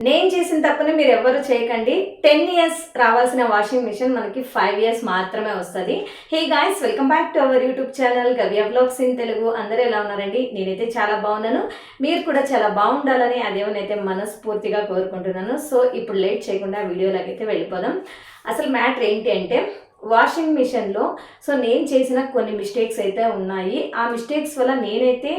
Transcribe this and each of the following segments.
నేను చేసిన తప్పుని మీరు ఎవ్వరు చేయకండి. 10 ఇయర్స్ రావాల్సిన వాషింగ్ మిషన్ మనకి 5 ఇయర్స్ మాత్రమే వస్తుంది. Hey guys, welcome back to our YouTube channel గవ్య వ్లాగ్స్ ఇన్ తెలుగు. అందరూ ఎలా ఉన్నారండి? నేనైతే చాలా బాగున్నాను. మీరు కూడా చాలా బాగుండాలని ఆ దేవునైతే మనస్ఫూర్తిగా కోరుకుంటున్నాను. సో ఇప్పుడు లేట్ చేయకుండా వీడియోలోకి అయితే వెళ్ళిపోదాం. అసలు మ్యాటర్ ఏంటి అంటే, వాషింగ్ మిషన్లో నేను చేసిన కొన్ని మిస్టేక్స్ అయితే ఉన్నాయి. ఆ మిస్టేక్స్ వల్ల నేనైతే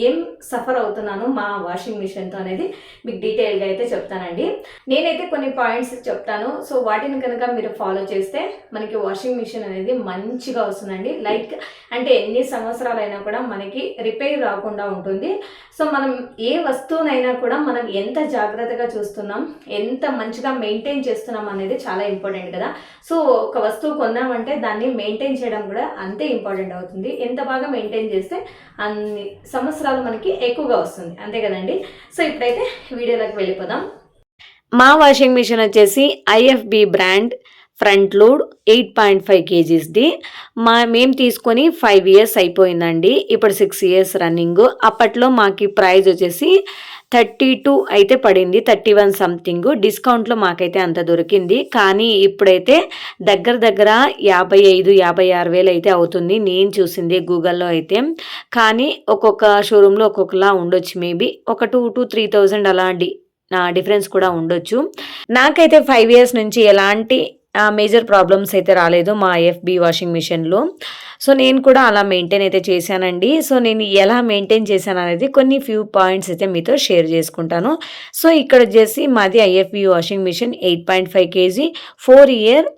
ఏం సఫర్ అవుతున్నాను మా వాషింగ్ మిషన్తో అనేది మీకు డీటెయిల్గా అయితే చెప్తానండి. నేనైతే కొన్ని పాయింట్స్ చెప్తాను. సో వాటిని కనుక మీరు ఫాలో చేస్తే మనకి వాషింగ్ మిషన్ అనేది మంచిగా వస్తుందండి. లైక్ అంటే ఎన్ని సంవత్సరాలైనా కూడా మనకి రిపేర్ రాకుండా ఉంటుంది. సో మనం ఏ వస్తువునైనా కూడా మనం ఎంత జాగ్రత్తగా చూస్తున్నాం, ఎంత మంచిగా మెయింటైన్ చేస్తున్నాం అనేది చాలా ఇంపార్టెంట్ కదా. సో ఒక వస్తువు కొన్నామంటే దాన్ని మెయింటైన్ చేయడం కూడా అంతే ఇంపార్టెంట్ అవుతుంది. ఎంత బాగా మెయింటైన్ చేస్తే అన్ని సంవత్సరాలు మనకి ఎక్కువగా వస్తుంది, అంతే కదండి. సో ఇప్పుడైతే వీడియోలోకి వెళ్ళిపోదాం. మా వాషింగ్ మిషన్ వచ్చేసి ఐఎఫ్బి బ్రాండ్ ఫ్రంట్ లోడ్ 8.5 kgsది. మేము తీసుకొని 5 ఇయర్స్ అయిపోయిందండి. ఇప్పుడు 6 ఇయర్స్ రన్నింగ్. అప్పట్లో మాకు ప్రైస్ వచ్చేసి 32 అయితే పడింది, 31 సంథింగ్. డిస్కౌంట్లో మాకైతే అంత దొరికింది. కానీ ఇప్పుడైతే దగ్గర 55-56 వేలు అయితే అవుతుంది నేను చూసింది గూగుల్లో అయితే. కానీ ఒక్కొక్క షోరూంలో ఒక్కొక్కలా ఉండొచ్చు, మేబీ ఒక 2,000-3,000 అలా డిఫరెన్స్ కూడా ఉండొచ్చు. నాకైతే 5 ఇయర్స్ నుంచి ఎలాంటి మేజర్ ప్రాబ్లమ్స్ అయితే రాలేదు మా ఐఎఫ్బి వాషింగ్ మిషన్లో. సో నేను కూడా అలా మెయింటైన్ అయితే చేశానండి. సో నేను ఎలా మెయింటైన్ చేశాను అనేది కొన్ని ఫ్యూ పాయింట్స్ అయితే మీతో షేర్ చేసుకుంటాను. సో ఇక్కడ వచ్చేసి మాది IFB washing machine 8.5 kg 4 year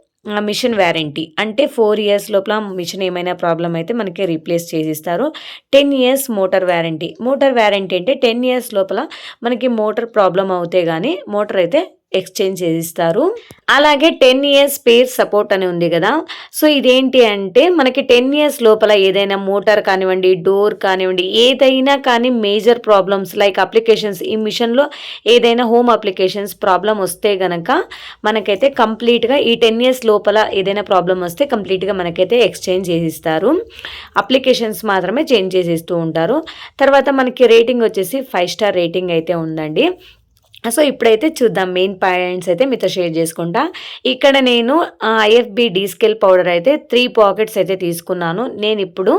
machine warranty. అంటే 4 ఇయర్స్ లోపల మిషన్ ఏమైనా ప్రాబ్లం అయితే మనకి రీప్లేస్ చేసిస్తారు. 10 years motor warranty. Motor warranty అంటే 10 ఇయర్స్ లోపల మనకి మోటార్ ప్రాబ్లం అవుతే కానీ మోటార్ అయితే ఎక్స్చేంజ్ చేసిస్తారు. అలాగే 10 ఇయర్స్ స్పేర్ సపోర్ట్ అని ఉంది కదా. సో ఇదేంటి అంటే మనకి 10 ఇయర్స్ లోపల ఏదైనా మోటార్ కానివ్వండి, డోర్ కానివ్వండి, ఏదైనా కానీ మేజర్ ప్రాబ్లమ్స్ లైక్ అప్లికేషన్స్, ఈ మిషన్లో ఏదైనా హోమ్ అప్లికేషన్స్ ప్రాబ్లం వస్తే గనక మనకైతే కంప్లీట్గా ఈ 10 ఇయర్స్ లోపల ఏదైనా ప్రాబ్లం వస్తే కంప్లీట్గా మనకైతే ఎక్స్చేంజ్ చేసిస్తారు. అప్లికేషన్స్ మాత్రమే చేంజ్ చేసిస్తూ ఉంటారు. తర్వాత మనకి రేటింగ్ వచ్చేసి 5 స్టార్ రేటింగ్ అయితే ఉందండి. సో ఇప్పుడైతే చూద్దాం, మెయిన్ పాయింట్స్ అయితే మీతో షేర్ చేసుకుంటా. ఇక్కడ నేను ఐఎఫ్బి డీస్కేల్ పౌడర్ అయితే 3 పాకెట్స్ అయితే తీసుకున్నాను. నేను ఇప్పుడు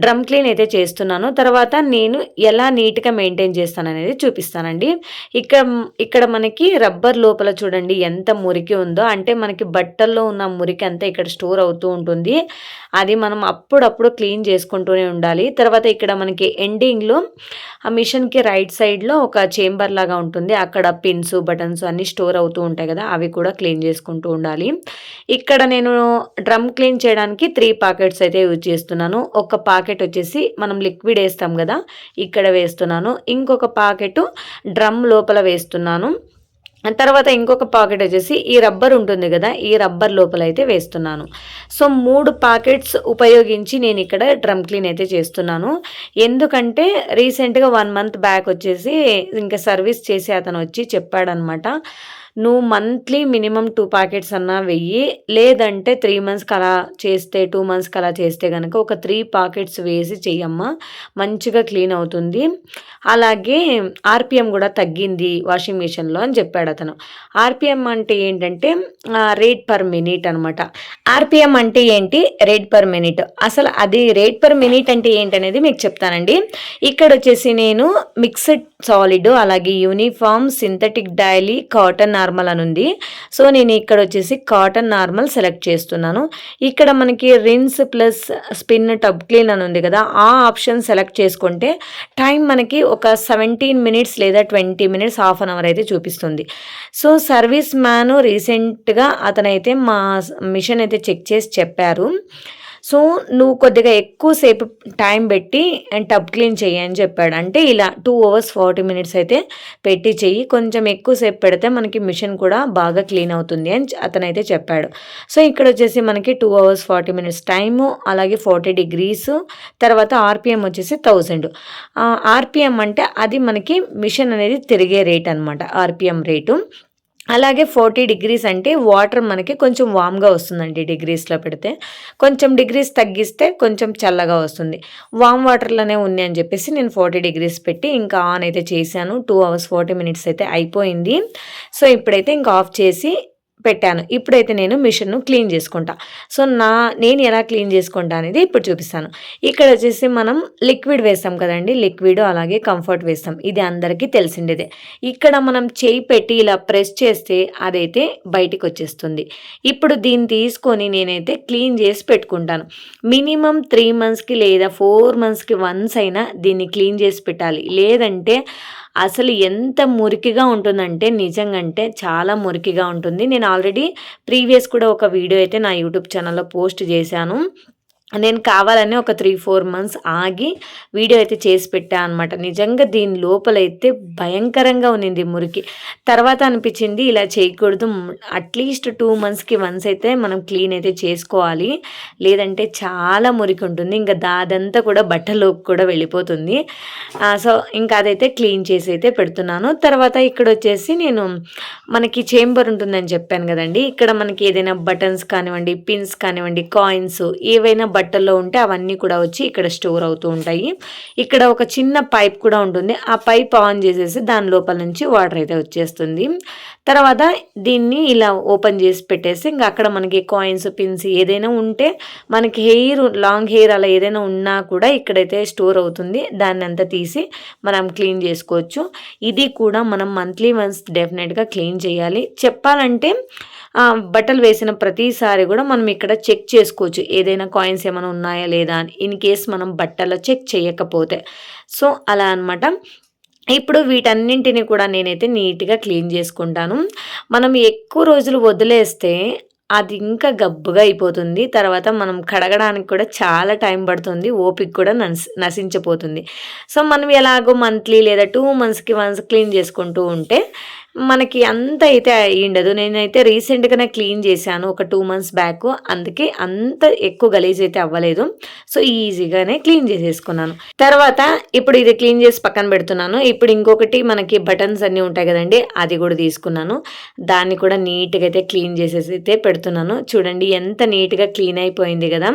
డ్రమ్ క్లీన్ అయితే చేస్తున్నాను. తర్వాత నేను ఎలా నీట్గా మెయింటైన్ చేస్తాను అనేది చూపిస్తానండి. ఇక్కడ మనకి రబ్బర్ లోపల చూడండి ఎంత మురికి ఉందో. అంటే మనకి బట్టల్లో ఉన్న మురికి అంతా ఇక్కడ స్టోర్ అవుతూ ఉంటుంది. అది మనం అప్పుడప్పుడు క్లీన్ చేసుకుంటూనే ఉండాలి. తర్వాత ఇక్కడ మనకి ఎండింగ్లో ఆ మిషన్కి రైట్ సైడ్లో ఒక చేంబర్ లాగా ఉంటుంది. అక్కడ పిన్స్, బటన్స్ అన్నీ స్టోర్ అవుతూ ఉంటాయి కదా, అవి కూడా క్లీన్ చేసుకుంటూ ఉండాలి. ఇక్కడ నేను డ్రమ్ క్లీన్ చేయడానికి 3 పాకెట్స్ అయితే యూజ్ చేస్తున్నాను. ఒక పాకెట్ వచ్చేసి మనం లిక్విడ్ వేస్తాం కదా, ఇక్కడ వేస్తున్నాను. ఇంకొక పాకెట్ డ్రమ్ లోపల వేస్తున్నాను. తర్వాత ఇంకొక పాకెట్ వచ్చేసి ఈ రబ్బర్ ఉంటుంది కదా, ఈ రబ్బర్ లోపల అయితే వేస్తున్నాను. సో 3 పాకెట్స్ ఉపయోగించి నేను ఇక్కడ డ్రమ్ క్లీన్ అయితే చేస్తున్నాను. ఎందుకంటే రీసెంట్గా 1 మంత్ బ్యాక్ వచ్చేసి ఇంకా సర్వీస్ చేసి అతను వచ్చి చెప్పాడనమాట, నువ్వు మంత్లీ మినిమం 2 పాకెట్స్ అన్నా వెయ్యి, లేదంటే 3 మంత్స్కి అలా చేస్తే 2 మంత్స్కి అలా చేస్తే కనుక ఒక 3 పాకెట్స్ వేసి చెయ్యమ్మా, మంచిగా క్లీన్ అవుతుంది. అలాగే ఆర్పిఎం కూడా తగ్గింది వాషింగ్ మిషన్లో అని చెప్పాడు అతను. ఆర్పిఎం అంటే ఏంటంటే రేట్ పర్ మినిట్ అనమాట. ఆర్పిఎం అంటే ఏంటి, రేట్ పర్ మినిట్. అసలు అది రేట్ పర్ మినిట్ అంటే ఏంటనేది మీకు చెప్తానండి. ఇక్కడ వచ్చేసి నేను మిక్స్డ్ సాలిడ్, అలాగే uniform, synthetic daily, cotton normal అని ఉంది. సో నేను ఇక్కడ వచ్చేసి కాటన్ నార్మల్ సెలెక్ట్ చేస్తున్నాను. ఇక్కడ మనకి rinse plus spin tub clean అని ఉంది కదా, ఆ ఆప్షన్ సెలెక్ట్ చేసుకుంటే టైం మనకి ఒక 17 మినిట్స్ లేదా 20 మినిట్స్, హాఫ్ అన్ అవర్ అయితే చూపిస్తుంది. సో సర్వీస్ మ్యాన్ రీసెంట్గా అతనైతే మా మిషన్ అయితే చెక్ చేసి చెప్పారు, సో నువ్వు కొద్దిగా ఎక్కువసేపు టైం పెట్టి టబ్ క్లీన్ చెయ్యి అని చెప్పాడు. అంటే ఇలా 2 hours 40 minutes అయితే పెట్టి చెయ్యి, కొంచెం ఎక్కువసేపు పెడితే మనకి మిషన్ కూడా బాగా క్లీన్ అవుతుంది అని అతనైతే చెప్పాడు. సో ఇక్కడ వచ్చేసి మనకి 2 hours 40 minutes టైము, అలాగే 40 degrees, తర్వాత ఆర్పిఎం వచ్చేసి 1000. ఆర్పిఎం అంటే అది మనకి మిషన్ అనేది తిరిగే రేట్ అనమాట, ఆర్పిఎం రేటు. అలాగే 40 డిగ్రీస్ అంటే వాటర్ మనకి కొంచెం వామ్గా వస్తుందండి డిగ్రీస్లో పెడితే. కొంచెం డిగ్రీస్ తగ్గిస్తే కొంచెం చల్లగా వస్తుంది. వామ్ వాటర్లోనే ఉంది అని చెప్పేసి నేను 40 డిగ్రీస్ పెట్టి ఇంకా ఆన్ అయితే చేశాను. 2 అవర్స్ 40 మినిట్స్ అయితే అయిపోయింది. సో ఇప్పుడైతే ఇంకా ఆఫ్ చేసి పెట్టాను. ఇప్పుడైతే నేను మిషన్ను క్లీన్ చేసుకుంటా. సో నేను ఎలా క్లీన్ చేసుకుంటా అనేది ఇప్పుడు చూపిస్తాను. ఇక్కడ వచ్చేసి మనం లిక్విడ్ వేస్తాం కదండి, లిక్విడ్ అలాగే కంఫర్ట్ వేస్తాం. ఇది అందరికీ తెలిసిండేదే. ఇక్కడ మనం చేయి పెట్టి ఇలా ప్రెస్ చేస్తే అదైతే బయటికి వచ్చేస్తుంది. ఇప్పుడు దీన్ని తీసుకొని నేనైతే క్లీన్ చేసి పెట్టుకుంటాను. మినిమం 3 మంత్స్కి లేదా 4 మంత్స్కి వన్స్ అయినా దీన్ని క్లీన్ చేసి పెట్టాలి. లేదంటే అసలు ఎంత మురికిగా ఉంటుందంటే నిజంగా అంటే చాలా మురికిగా ఉంటుంది. నేను ఆల్రెడీ ప్రీవియస్ కూడా ఒక వీడియో అయితే నా యూట్యూబ్ ఛానల్లో పోస్ట్ చేశాను. నేను కావాలని ఒక 3-4 మంత్స్ ఆగి వీడియో అయితే చేసి పెట్టా అనమాట. నిజంగా దీని లోపలైతే భయంకరంగా ఉన్నింది మురికి. తర్వాత అనిపించింది ఇలా చేయకూడదు, అట్లీస్ట్ 2 మంత్స్కి వన్స్ అయితే మనం క్లీన్ అయితే చేసుకోవాలి, లేదంటే చాలా మురికి ఉంటుంది, ఇంకా దాదంతా కూడా బట్టలోకి కూడా వెళ్ళిపోతుంది. సో ఇంకా అదైతే క్లీన్ చేసి అయితే పెడుతున్నాను. తర్వాత ఇక్కడ వచ్చేసి నేను మనకి చేంబర్ ఉంటుందని చెప్పాను కదండి, ఇక్కడ మనకి ఏదైనా బటన్స్ కానివ్వండి, పిన్స్ కానివ్వండి, కాయిన్స్ ఏవైనా బట్టల్లో ఉంటే అవన్నీ కూడా వచ్చి ఇక్కడ స్టోర్ అవుతూ ఉంటాయి. ఇక్కడ ఒక చిన్న పైప్ కూడా ఉంటుంది. ఆ పైప్ ఆన్ చేసేసి దాని లోపల నుంచి వాటర్ అయితే వచ్చేస్తుంది. తర్వాత దీన్ని ఇలా ఓపెన్ చేసి పెట్టేసి ఇంకా అక్కడ మనకి కాయిన్స్, పిన్స్ ఏదైనా ఉంటే మనకి లాంగ్ హెయిర్ అలా ఏదైనా ఉన్నా కూడా ఇక్కడైతే స్టోర్ అవుతుంది. దాన్ని అంతా తీసి మనం క్లీన్ చేసుకోవచ్చు. ఇది కూడా మనం మంత్లీ వన్స్ డెఫినెట్గా క్లీన్ చేయాలి. చెప్పాలంటే బట్టలు వేసిన ప్రతిసారి కూడా మనం ఇక్కడ చెక్ చేసుకోవచ్చు ఏదైనా కాయిన్స్ ఏమైనా ఉన్నాయా లేదా అని, ఇన్ కేస్ మనం బట్టలో చెక్ చేయకపోతే. సో అలా అనమాట. ఇప్పుడు వీటన్నింటిని కూడా నేనైతే నీట్గా క్లీన్ చేసుకుంటాను. మనం ఎక్కువ రోజులు వదిలేస్తే అది ఇంకా గబ్బుగా అయిపోతుంది. తర్వాత మనం కడగడానికి కూడా చాలా టైం పడుతుంది, ఓపిక కూడా నశించిపోతుంది. సో మనం ఎలాగో మంత్లీ లేదా 2 మంత్స్కి వన్స్ క్లీన్ చేసుకుంటూ ఉంటే మనకి అంత అయితే అయ్యిండదు. నేనైతే రీసెంట్గానే క్లీన్ చేశాను ఒక 2 మంత్స్ బ్యాక్, అందుకే అంత ఎక్కువ గలీజ్ అయితే అవ్వలేదు. సో ఈజీగానే క్లీన్ చేసేసుకున్నాను. తర్వాత ఇప్పుడు ఇది క్లీన్ చేసి పక్కన పెడుతున్నాను. ఇప్పుడు ఇంకొకటి మనకి బటన్స్ అన్నీ ఉంటాయి కదండి, అది కూడా తీసుకున్నాను. దాన్ని కూడా నీట్గా అయితే క్లీన్ చేసేసి అయితే పెడుతున్నాను. చూడండి ఎంత నీట్గా క్లీన్ అయిపోయింది కదా.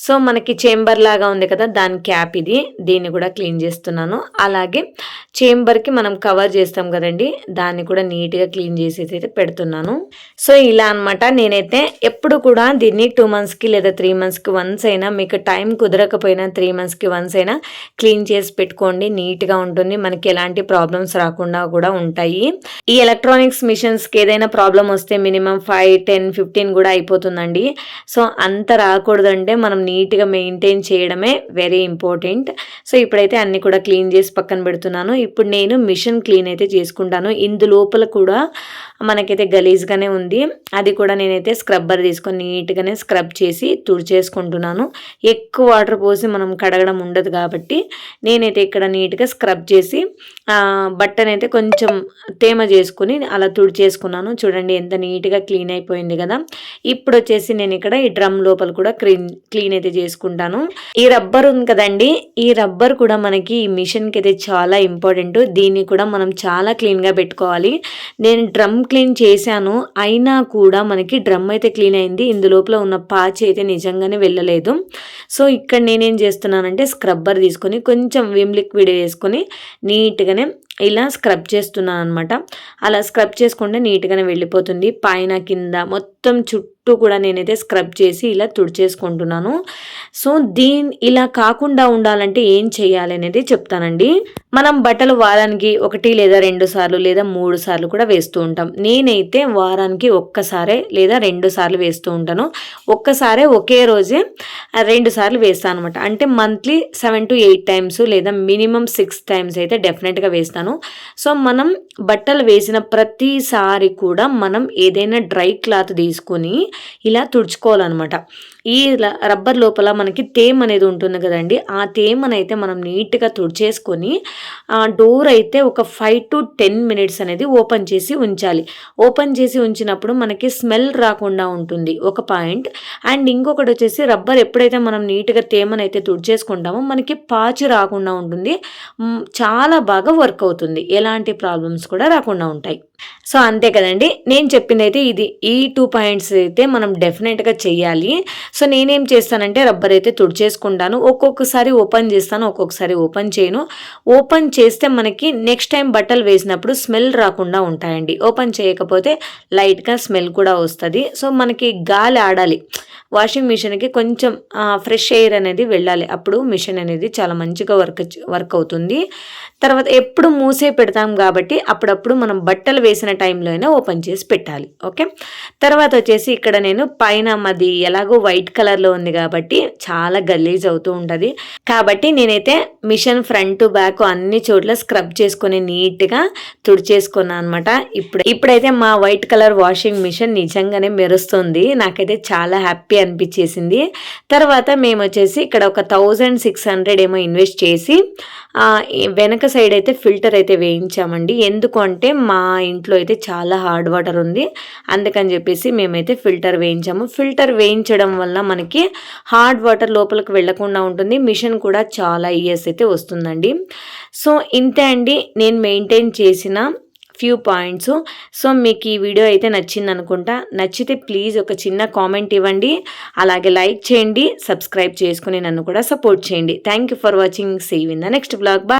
సో మనకి చేంబర్ లాగా ఉంది కదా, దాని క్యాప్ ఇది, దీన్ని కూడా క్లీన్ చేస్తున్నాను. అలాగే చేంబర్కి మనం కవర్ చేస్తాం కదండి, దాన్ని కూడా నీట్గా క్లీన్ చేసేసి అయితే పెడుతున్నాను. సో ఇలా అనమాట. నేనైతే ఎప్పుడు కూడా దీన్ని 2 మంత్స్కి లేదా 3 మంత్స్కి వన్స్ అయినా, మీకు టైం కుదరకపోయినా 3 మంత్స్కి వన్స్ అయినా క్లీన్ చేసి పెట్టుకోండి. నీట్గా ఉంటుంది, మనకి ఎలాంటి ప్రాబ్లమ్స్ రాకుండా కూడా ఉంటాయి. ఈ ఎలక్ట్రానిక్స్ మిషన్స్కి ఏదైనా ప్రాబ్లం వస్తే మినిమం 5, 10, 15 కూడా అయిపోతుందండి. సో అంత రాకూడదంటే మనం నీట్గా మెయింటైన్ చేయడమే వెరీ ఇంపార్టెంట్. సో ఇప్పుడైతే అన్ని కూడా క్లీన్ చేసి పక్కన పెడుతున్నాను. ఇప్పుడు నేను మిషన్ క్లీన్ అయితే చేసుకుంటాను. ఇందులోపల కూడా మనకైతే గలీజ్గానే ఉంది, అది కూడా నేనైతే స్క్రబ్బర్ తీసుకొని నీట్గానే స్క్రబ్ చేసి తుడిచేసుకుంటున్నాను. ఎక్కువ వాటర్ పోసి మనం కడగడం ఉండదు కాబట్టి నేనైతే ఇక్కడ నీట్గా స్క్రబ్ చేసి బట్టనైతే కొంచెం తేమ చేసుకుని అలా తుడిచేసుకున్నాను. చూడండి ఎంత నీట్గా క్లీన్ అయిపోయింది కదా. ఇప్పుడు వచ్చేసి నేను ఇక్కడ ఈ డ్రమ్ లోపల కూడా క్లీన్ అయితే చేసుకుంటాను. ఈ రబ్బర్ ఉంది కదండి, ఈ రబ్బర్ కూడా మనకి ఈ మిషన్కి అయితే చాలా ఇంపార్టెంట్. దీన్ని కూడా మనం చాలా క్లీన్గా పెట్టుకోవాలి. నేను డ్రమ్ క్లీన్ చేశాను, అయినా కూడా మనకి డ్రమ్ అయితే క్లీన్ అయింది, ఇందులోపల ఉన్న పాచి అయితే నిజంగానే వెళ్ళలేదు. సో ఇక్కడ నేనేం చేస్తున్నానంటే స్క్రబ్బర్ తీసుకొని కొంచెం విమ్ లిక్విడ్ వేసుకొని నీట్గానే ఇలా స్క్రబ్ చేస్తున్నాను అనమాట. అలా స్క్రబ్ చేసుకుంటే నీట్గానే వెళ్ళిపోతుంది. పైన కింద మొత్తం చుట్టూ కూడా నేనైతే స్క్రబ్ చేసి ఇలా తుడిచేసుకుంటున్నాను. సో ఇలా కాకుండా ఉండాలంటే ఏం చేయాలి అనేది చెప్తానండి. మనం బట్టలు వారానికి 1 లేదా 2 సార్లు లేదా 3 సార్లు కూడా వేస్తూ ఉంటాం. నేనైతే వారానికి ఒక్కసారే లేదా 2 సార్లు వేస్తూ ఉంటాను. ఒక్కసారే ఒకే రోజే 2 సార్లు వేస్తాను అనమాట. అంటే మంత్లీ 7 to 8 టైమ్స్ లేదా మినిమం 6 టైమ్స్ అయితే డెఫినెట్గా వేస్తాను. సో మనం బట్టలు వేసిన ప్రతిసారి కూడా మనం ఏదైనా డ్రై క్లాత్ తీసుకొని ఇలా తుడుచుకోవాలన్నమాట. ఈ రబ్బర్ లోపల మనకి తేమ అనేది ఉంటుంది కదండి, ఆ తేమనైతే మనం నీట్గా తుడిచేసుకొని డోర్ అయితే ఒక 5 to 10 మినిట్స్ అనేది ఓపెన్ చేసి ఉంచాలి. ఓపెన్ చేసి ఉంచినప్పుడు మనకి స్మెల్ రాకుండా ఉంటుంది ఒక పాయింట్. అండ్ ఇంకొకటి వచ్చేసి రబ్బర్ ఎప్పుడైతే మనం నీట్గా తేమనైతే తుడిచేసుకుంటామో మనకి పాచు రాకుండా ఉంటుంది. చాలా బాగా వర్క్ అవుతుంది, ఎలాంటి ప్రాబ్లమ్స్ కూడా రాకుండా ఉంటాయి. సో అంతే కదండి, నేను చెప్పింది అయితే ఇది. ఈ 2 పాయింట్స్ అయితే మనం డెఫినెట్గా చెయ్యాలి. సో నేనేం చేస్తానంటే రబ్బర్ అయితే తుడిచేసుకుంటాను. ఒక్కొక్కసారి ఓపెన్ చేస్తాను, ఒక్కొక్కసారి ఓపెన్ చేయను. ఓపెన్ చేస్తే మనకి నెక్స్ట్ టైం బట్టలు వేసినప్పుడు స్మెల్ రాకుండా ఉంటాయండి. ఓపెన్ చేయకపోతే లైట్గా స్మెల్ కూడా వస్తుంది. సో మనకి గాలి ఆడాలి, వాషింగ్ మిషన్కి కొంచెం ఫ్రెష్ ఎయిర్ అనేది వెళ్ళాలి, అప్పుడు మిషన్ అనేది చాలా మంచిగా వర్క్ అవుతుంది. తర్వాత ఎప్పుడు మూసే పెడతాం కాబట్టి అప్పుడప్పుడు మనం బట్టలు వేసిన టైంలో అయినా ఓపెన్ చేసి పెట్టాలి. ఓకే, తర్వాత వచ్చేసి ఇక్కడ నేను పైన మాది ఎలాగో వైట్ కలర్లో ఉంది కాబట్టి చాలా గలీజ్ అవుతూ ఉంటుంది. కాబట్టి నేనైతే మిషన్ ఫ్రంట్ బ్యాక్ అన్ని చోట్ల స్క్రబ్ చేసుకొని నీట్గా తుడిచేసుకున్నాను అనమాట. ఇప్పుడైతే మా వైట్ కలర్ వాషింగ్ మిషన్ నిజంగానే మెరుస్తుంది, నాకైతే చాలా హ్యాపీ అనిపించేసింది. తర్వాత మేము వచ్చేసి ఇక్కడ ఒక 1600 ఏమో ఇన్వెస్ట్ చేసి వెనక సైడ్ అయితే ఫిల్టర్ అయితే వేయించామండి. ఎందుకు అంటే మా ఇంట్లో అయితే చాలా హార్డ్ వాటర్ ఉంది, అందుకని చెప్పేసి మేమైతే ఫిల్టర్ వేయించాము. ఫిల్టర్ వేయించడం వల్ల మనకి హార్డ్ వాటర్ లోపలికి వెళ్లకుండా ఉంటుంది, మిషన్ కూడా చాలా ఇయర్స్ అయితే వస్తుందండి. సో ఇంతే అండి నేను మెయింటైన్ చేసిన ఫ్యూ పాయింట్స్. సో మీకు ఈ వీడియో అయితే నచ్చింది అనుకుంటా. నచ్చితే ప్లీజ్ ఒక చిన్న కామెంట్ ఇవ్వండి, అలాగే లైక్ చేయండి, సబ్స్క్రైబ్ చేసుకుని నన్ను కూడా సపోర్ట్ చేయండి. Thank you for watching. See you in the next blog. Bye.